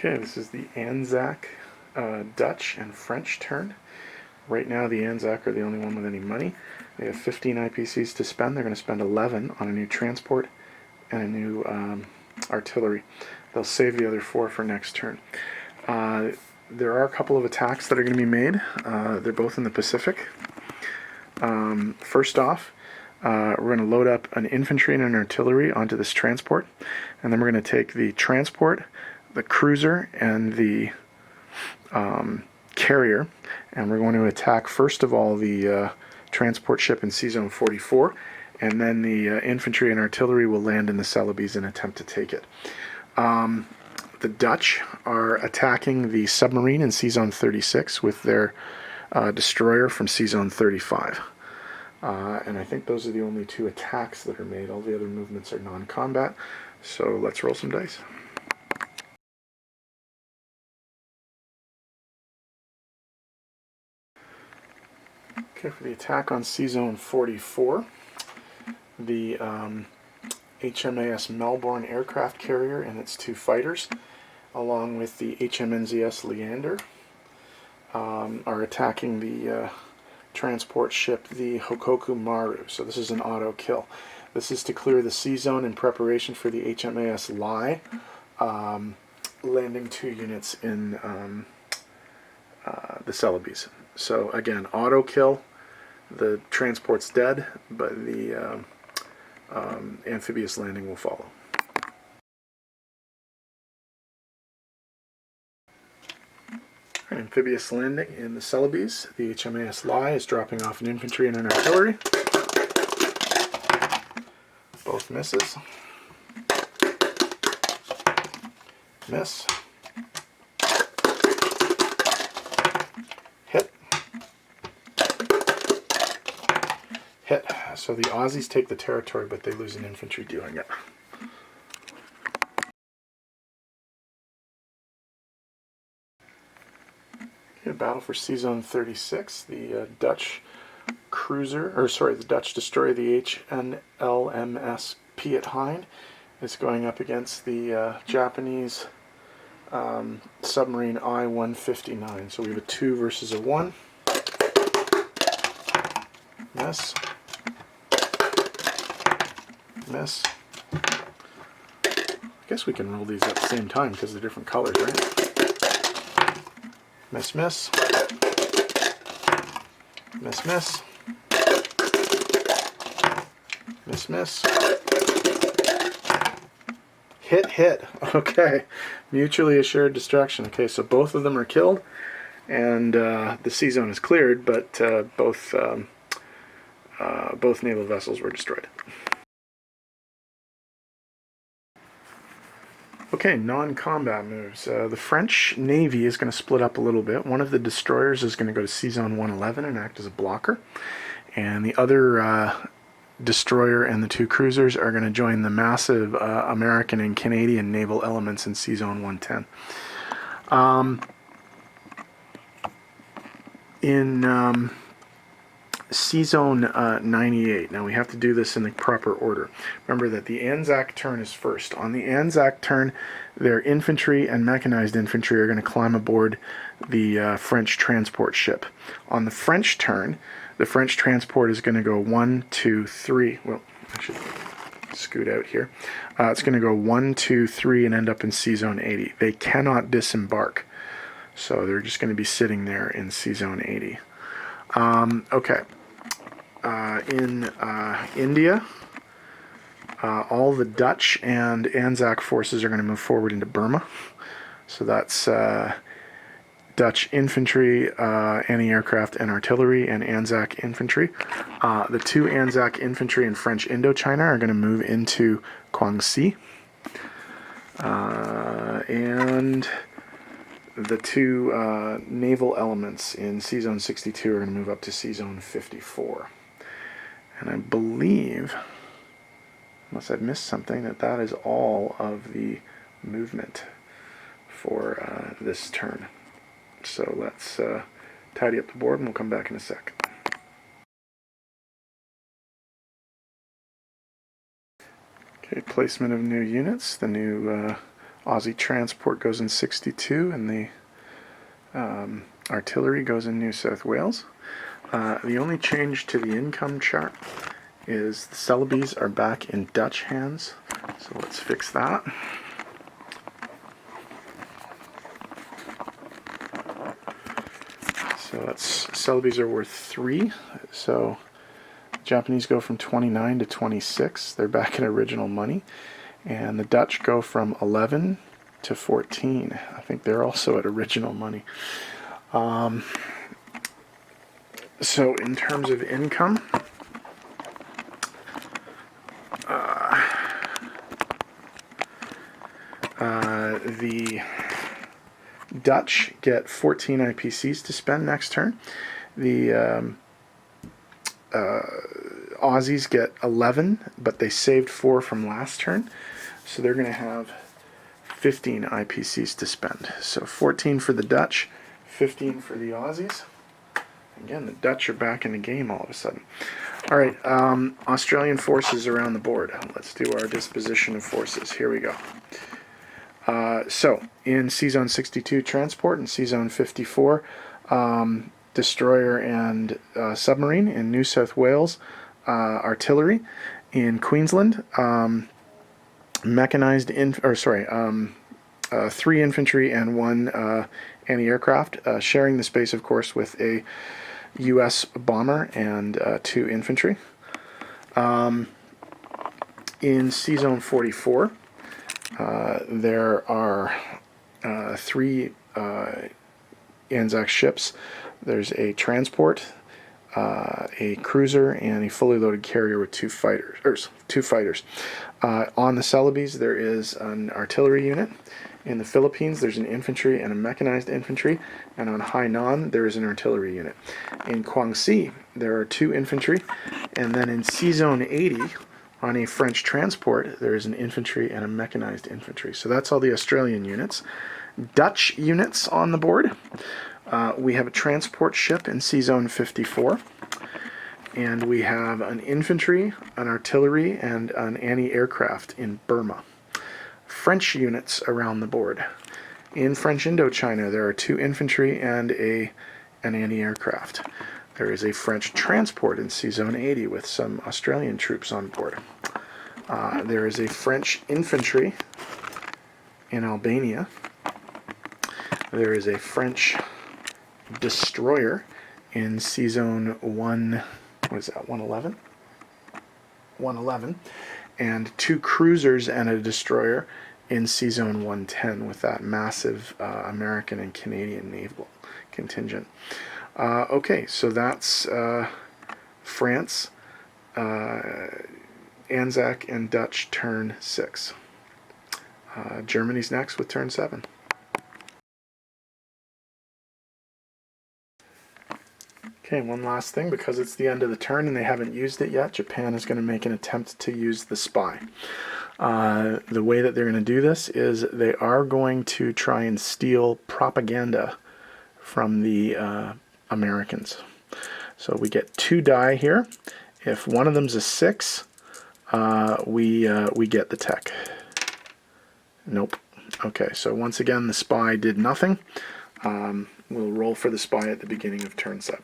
Okay, this is the ANZAC Dutch and French turn. Right now the ANZAC are the only one with any money. They have 15 IPCs to spend. They're going to spend 11 on a new transport and a new artillery. They'll save the other 4 for next turn. There are a couple of attacks that are going to be made. They're both in the Pacific. First off, we're going to load up an infantry and an artillery onto this transport, and then we're going to take the transport, the cruiser, and the carrier, and we're going to attack first of all the transport ship in Sea Zone 44, and then the infantry and artillery will land in the Celebes and attempt to take it. The Dutch are attacking the submarine in Sea Zone 36 with their destroyer from Sea Zone 35. And I think those are the only 2 attacks that are made. All the other movements are non-combat. So let's roll some dice. Okay, for the attack on Sea Zone 44, the HMAS Melbourne aircraft carrier and its 2 fighters, along with the HMNZS Leander, are attacking the transport ship, the Hokoku Maru. So this is an auto kill. This is to clear the sea zone in preparation for the HMAS Lai, landing 2 units in the Celebes. So again, auto kill. The transport's dead, but the amphibious landing will follow. Amphibious landing in the Celebes. The HMAS Lai is dropping off an infantry and an artillery. Both misses. Miss. Hit. Hit. So the Aussies take the territory, but they lose an infantry doing it. Okay, battle for Sea Zone 36. The Dutch cruiser, the Dutch destroyer, the HNLMS Piet Hein, is going up against the Japanese submarine I-159. So we have a 2 versus a 1. Miss. Miss. I guess we can roll these at the same time because they're different colors, right? Miss, miss. Miss, miss. Miss, miss. Hit, hit. Okay. Mutually assured destruction. Okay, so both of them are killed, and the sea zone is cleared, but both naval vessels were destroyed. Okay, non-combat moves. The French Navy is going to split up a little bit. One of the destroyers is going to go to Sea Zone 111 and act as a blocker, and the other destroyer and the 2 cruisers are going to join the massive American and Canadian naval elements in Sea Zone 110. In Sea Zone 98. Now we have to do this in the proper order. Remember that the ANZAC turn is first. On the ANZAC turn, their infantry and mechanized infantry are going to climb aboard the French transport ship. On the French turn, the French transport is going to go 1, 2, 3. Well, I should scoot out here. It's going to go 1, 2, 3 and end up in Sea Zone 80. They cannot disembark, so they're just going to be sitting there in Sea Zone 80. Okay. In India, all the Dutch and ANZAC forces are going to move forward into Burma. So that's Dutch infantry, anti-aircraft and artillery, and ANZAC infantry. The 2 ANZAC infantry in French Indochina are going to move into Guangxi. And the 2 naval elements in Sea Zone 62 are going to move up to Sea Zone 54. And I believe, unless I've missed something, that is all of the movement for this turn. So let's tidy up the board and we'll come back in a sec. Okay, placement of new units. The new Aussie transport goes in 62, and the artillery goes in New South Wales. The only change to the income chart is the Celebes are back in Dutch hands, so let's fix that. So that's Celebes are worth 3, so Japanese go from 29 to 26, they're back in original money, and the Dutch go from 11 to 14. I think they're also at original money. So in terms of income, the Dutch get 14 IPCs to spend next turn. The Aussies get 11, but they saved 4 from last turn, so they're going to have 15 IPCs to spend. So 14 for the Dutch, 15 for the Aussies. Again, the Dutch are back in the game all of a sudden. All right, Australian forces around the board. Let's do our disposition of forces. Here we go. So in C-Zone 62, transport, and C-Zone 54, destroyer and submarine. In New South Wales, artillery. In Queensland, mechanized 3 infantry and 1 anti-aircraft, sharing the space, of course, with a U.S. bomber and 2 infantry. In C-Zone 44, there are 3 ANZAC ships. There's a transport, a cruiser, and a fully loaded carrier with 2 fighters. On the Celebes, there is an artillery unit. In the Philippines, there's an infantry and a mechanized infantry, and on Hainan, there is an artillery unit. In Guangxi, there are 2 infantry, and then in C-Zone 80, on a French transport, there is an infantry and a mechanized infantry. So that's all the Australian units. Dutch units on the board. We have a transport ship in C-Zone 54, and we have an infantry, an artillery, and an anti-aircraft in Burma. French units around the board. In French Indochina, there are 2 infantry and an anti-aircraft. There is a French transport in C-Zone 80 with some Australian troops on board. There is a French infantry in Albania. There is a French destroyer in C-Zone 111? 111. And 2 cruisers and a destroyer in C-Zone 110 with that massive American and Canadian naval contingent. Okay, so that's France, ANZAC, and Dutch turn 6. Germany's next with turn 7. Okay, one last thing, because it's the end of the turn and they haven't used it yet, Japan is going to make an attempt to use the spy. The way that they're going to do this is they are going to try and steal propaganda from the Americans. So we get 2 die here. If one of them's a 6, we get the tech. Nope. Okay, so once again the spy did nothing. We'll roll for the spy at the beginning of turn 7.